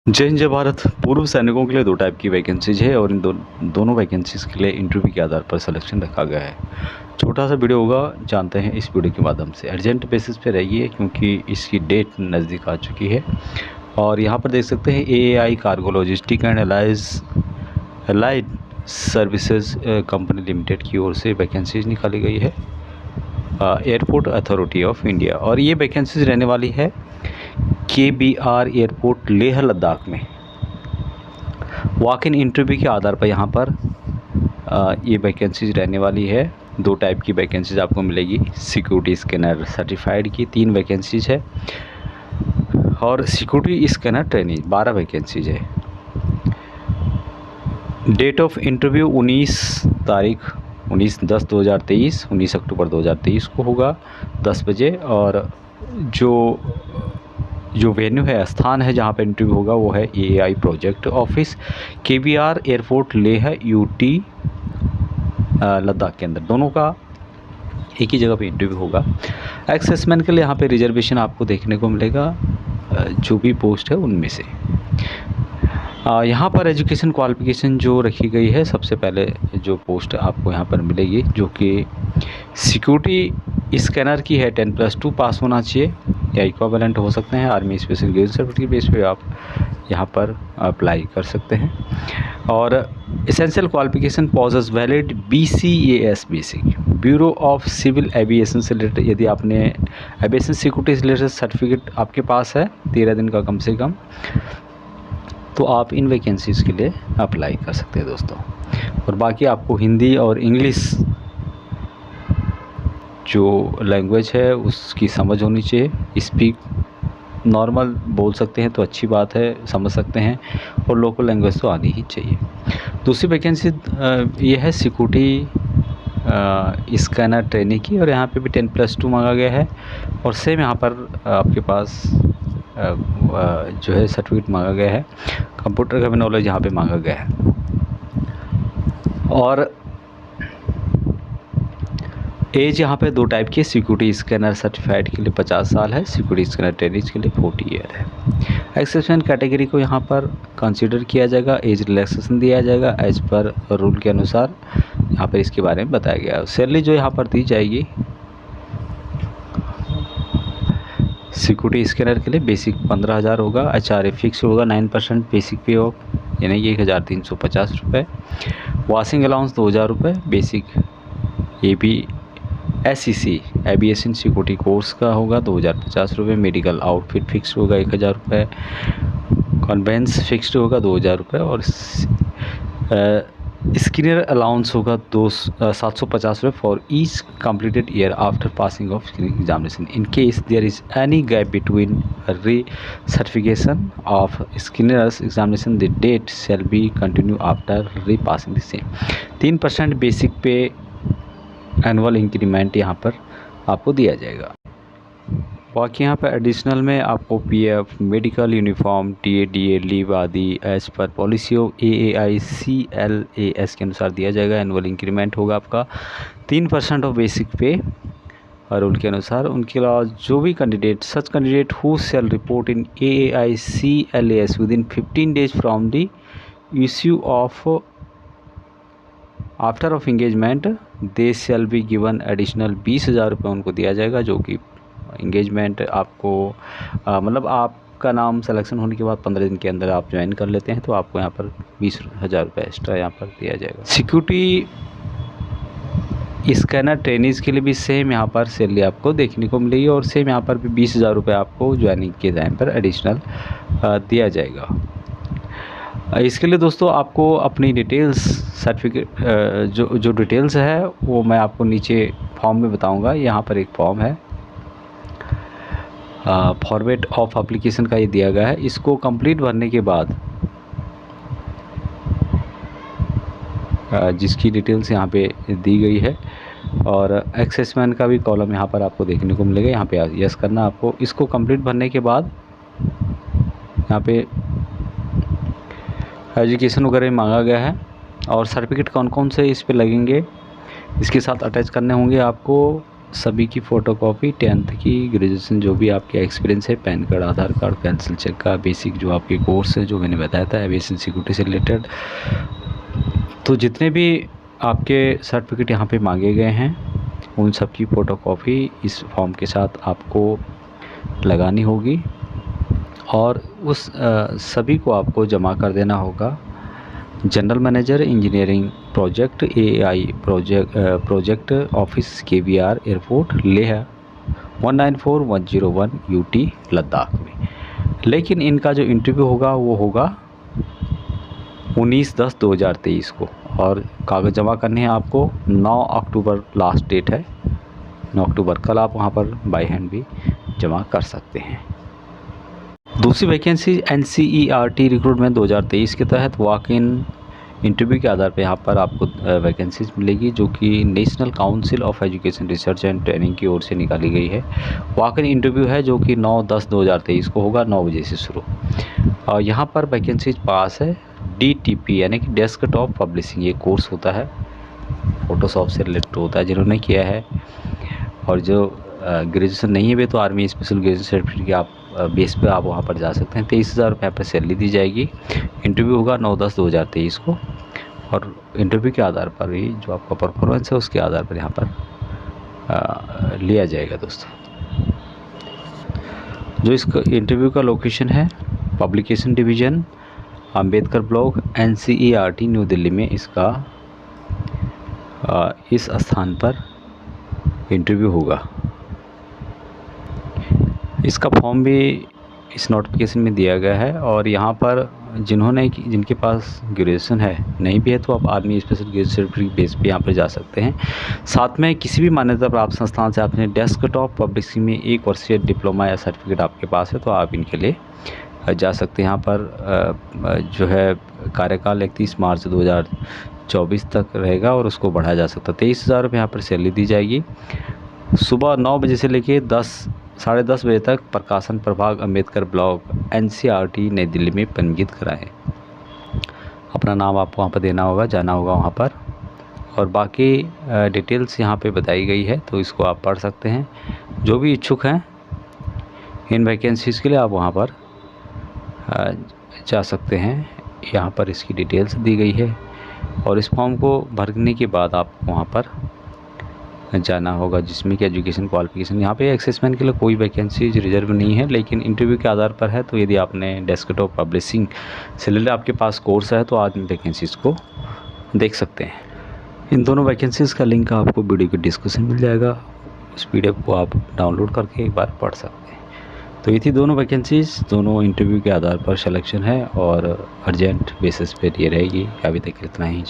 जय हिंद जय भारत। पूर्व सैनिकों के लिए दो टाइप की वैकेंसीज है और इन दोनों वैकेंसीज के लिए इंटरव्यू के आधार पर सिलेक्शन रखा गया है। छोटा सा वीडियो होगा, जानते हैं इस वीडियो के माध्यम से। अर्जेंट बेसिस पे रहिए क्योंकि इसकी डेट नज़दीक आ चुकी है। और यहाँ पर देख सकते हैं AAI cargo logistic and allied services company limited की ओर से वैकेंसीज निकाली गई है, एयरपोर्ट अथॉरिटी ऑफ इंडिया। और ये वैकेंसीज रहने वाली है KBR एयरपोर्ट लेह लद्दाख में। वॉक इन इंटरव्यू के आधार पर यहाँ पर ये वैकेंसीज रहने वाली है। दो टाइप की वैकेंसीज आपको मिलेगी। सिक्योरिटी स्कैनर सर्टिफाइड की 3 वैकेंसीज है और सिक्योरिटी स्कैनर ट्रेनिंग 12 वैकेंसीज है। डेट ऑफ इंटरव्यू 19 अक्टूबर 2023 को होगा 10 बजे। और जो वेन्यू है, स्थान है जहाँ पर इंटरव्यू होगा वो है AAI project office, KBR airport Leh UT Ladakh के अंदर। दोनों का एक ही जगह पे इंटरव्यू होगा। एक्सेसमेंट के लिए यहाँ पे रिजर्वेशन आपको देखने को मिलेगा, जो भी पोस्ट है उनमें से। यहाँ पर एजुकेशन क्वालिफिकेशन जो रखी गई है, सबसे पहले जो पोस्ट आपको यहाँ पर मिलेगी जो कि सिक्योरिटी स्कैनर की है, 10+2 पास होना चाहिए या इक्विवेलेंट हो सकते हैं। Army special graduate certificate base पे आप यहाँ पर अप्लाई कर सकते हैं। और essential qualification possess valid BCAS basic bureau of civil aviation से रिलेटेड, यदि आपने एविएशन सिक्योरिटी से रिलेटेड सर्टिफिकेट आपके पास है 13 दिन का कम से कम, तो आप इन वैकेंसीज़ के लिए अप्लाई कर सकते हैं दोस्तों। और बाकी आपको हिंदी और इंग्लिश जो लैंग्वेज है उसकी समझ होनी चाहिए। स्पीक नॉर्मल बोल सकते हैं तो अच्छी बात है, समझ सकते हैं, और लोकल लैंग्वेज तो आनी ही चाहिए। दूसरी वैकेंसी ये है सिक्योरिटी स्कैनर ट्रेनिंग की, और यहाँ पे भी 10+2 मांगा गया है। और सेम यहाँ पर आपके पास जो है सर्टिफिकेट मांगा गया है, कंप्यूटर का भी नॉलेज यहाँ पे मांगा गया है। और एज यहाँ पे दो टाइप की, सिक्योरिटी स्कैनर सर्टिफाइड के लिए 50 साल है, सिक्योरिटी स्कैनर ट्रेनिंग के लिए 40 ईयर है। एक्सेप्शन कैटेगरी को यहाँ पर कंसीडर किया जाएगा, एज रिलैक्सेशन दिया जाएगा एज पर रूल के अनुसार। यहाँ पर इसके बारे में बताया गया है। सैलरी जो यहाँ पर दी जाएगी सिक्योरिटी स्कैनर के लिए बेसिक 15,000 होगा, HRA फिक्स होगा 9% बेसिक पे ऑफ, यानी कि 1,350 रुपये। वॉशिंग अलाउंस 2,000 रुपये basic. SEC aviation security course का होगा 2,050 रुपये। मेडिकल आउटफिट फिक्स होगा 1,000 रुपये। कन्वेंस फिक्स्ड होगा 2,000 रुपये। और स्क्रीनर अलाउंस होगा 750 रुपये for each completed year after passing of screening examination. In case there is any gap between recertification of screeners examination the date shall be continue after repassing the same. 3% basic pay annual increment यहाँ पर आपको दिया जाएगा। बाकी यहाँ पर additional में आपको PF, medical, uniform, DA leave आदि as per policy of AAI CLAS के अनुसार दिया जाएगा। एनुअल इंक्रीमेंट होगा आपका 3% ऑफ बेसिक पे रूल के अनुसार। उनके अलावा जो भी candidate, such candidate who shell report in AAI CLAS with in 15 days from the issue of after of engagement they shall be given additional 20,000 रुपये उनको दिया जाएगा, जो कि इंगेजमेंट आपको मतलब आपका नाम सिलेक्शन होने के बाद 15 दिन के अंदर आप ज्वाइन कर लेते हैं तो आपको यहाँ पर 20,000 रुपये एक्स्ट्रा यहाँ पर दिया जाएगा। सिक्योरिटी स्कैनर ट्रेनिंग्स के लिए भी सेम यहाँ पर सैलरी आपको देखने को मिलेगी, और सेम यहाँ पर भी 20,000 रुपये आपको ज्वाइनिंग के टाइम पर एडिशनल दिया जाएगा। इसके लिए दोस्तों आपको अपनी डिटेल्स सर्टिफिकेट जो डिटेल्स है वो मैं आपको नीचे फॉर्म में बताऊंगा। यहाँ पर एक फॉर्म है, फॉर्मेट ऑफ एप्लीकेशन का ये दिया गया है। इसको कंप्लीट भरने के बाद जिसकी डिटेल्स यहाँ पे दी गई है, और एक्सेसमेंट का भी कॉलम यहाँ पर आपको देखने को मिलेगा। यहाँ पे यस करना आपको। इसको कंप्लीट भरने के बाद यहाँ पे एजुकेशन वगैरह मांगा गया है, और सर्टिफिकेट कौन कौन से इस पे लगेंगे इसके साथ अटैच करने होंगे आपको। सभी की फ़ोटोकॉपी, 10th की, ग्रेजुएशन जो भी आपके एक्सपीरियंस है, पैन कार्ड, आधार कार्ड, पेंसिल चेक का, बेसिक जो आपके कोर्स है जो मैंने बताया था एविएशन सिक्योरिटी से रिलेटेड, तो जितने भी आपके सर्टिफिकेट यहाँ पे मांगे गए हैं उन सब की फ़ोटोकॉपी इस फॉर्म के साथ आपको लगानी होगी और उस सभी को आपको जमा कर देना होगा general manager engineering project AAI project office KBR airport Leh 194101 UT Ladakh में। लेकिन इनका जो इंटरव्यू होगा वो होगा 19/10/2023 को और कागज़ जमा करने हैं आपको 9 अक्टूबर लास्ट डेट है, 9 अक्टूबर। कल आप वहाँ पर बाय हैंड भी जमा कर सकते हैं। दूसरी वैकेंसी NCERT रिक्रूटमेंट 2023 के तहत वॉक इन इंटरव्यू के आधार पर यहाँ पर आपको वैकेंसीज मिलेगी जो कि national council of education research and training की ओर से निकाली गई है। वॉक इन इंटरव्यू है जो कि 9/10/2023 को होगा, 9 बजे से शुरू। और यहाँ पर वैकेंसीज पास है DTP यानी कि डेस्कटॉप पब्लिशिंग, ये कोर्स होता है, फोटोशॉप से रिलेटेड होता है। जिन्होंने किया है और जो ग्रेजुएशन नहीं है वे तो आर्मी स्पेशल ग्रेजुएशन सर्टिफिकेट के आप बेस पे आप वहाँ पर जा सकते हैं। 23,000 रुपये पर सैलरी दी जाएगी। इंटरव्यू होगा 9/10/2023 को और इंटरव्यू के आधार पर ही जो आपका परफॉर्मेंस है उसके आधार पर यहाँ पर लिया जाएगा दोस्तों। जो इसका इंटरव्यू का लोकेशन है publication division, Ambedkar block, NCERT new Delhi में इसका इस स्थान पर इंटरव्यू होगा। इसका फॉर्म भी इस नोटिफिकेशन में दिया गया है और यहाँ पर जिनके पास ग्रेजुएशन है, नहीं भी है तो आप army special graduation certificate base पे यहाँ पर जा सकते हैं। साथ में किसी भी मान्यता प्राप्त संस्थान से आपने डेस्कटॉप पब्लिशिंग में 1 वर्षीय डिप्लोमा या सर्टिफिकेट आपके पास है तो आप इनके लिए जा सकते हैं। यहाँ पर जो है कार्यकाल 31 मार्च 2024 तक रहेगा और उसको बढ़ाया जा सकता है। 23,000 रुपये यहाँ पर सैलरी दी जाएगी। सुबह 9 बजे से लेके 10 साढ़े 10 बजे तक प्रकाशन प्रभाग अंबेडकर ब्लॉक NCERT नई दिल्ली में पंजीकृत कराएं। अपना नाम आपको वहाँ पर देना होगा, जाना होगा वहाँ पर और बाकी डिटेल्स यहाँ पे बताई गई है तो इसको आप पढ़ सकते हैं। जो भी इच्छुक हैं इन वैकेंसीज़ के लिए आप वहाँ पर जा सकते हैं। यहाँ पर इसकी डिटेल्स दी गई है और इस फॉर्म को भरने के बाद आपको वहाँ पर जाना होगा जिसमें कि एजुकेशन क्वालिफिकेशन, यहाँ पे एक्सेसमेंट के लिए कोई वैकेंसी रिजर्व नहीं है लेकिन इंटरव्यू के आधार पर है। तो यदि आपने डेस्कटॉप पब्लिशिंग से रिलेटेड आपके पास कोर्स है तो आज वैकेंसीज़ को देख सकते हैं। इन दोनों वैकेंसीज़ का लिंक आपको वीडियो के डिस्क्रिप्शन मिल जाएगा, उस PDF को आप डाउनलोड करके एक बार पढ़ सकते हैं। तो ये थी दोनों वैकेंसीज़, दोनों इंटरव्यू के आधार पर सिलेक्शन है और अर्जेंट बेसिस पे ये रहेगी। अभी तक इतना ही।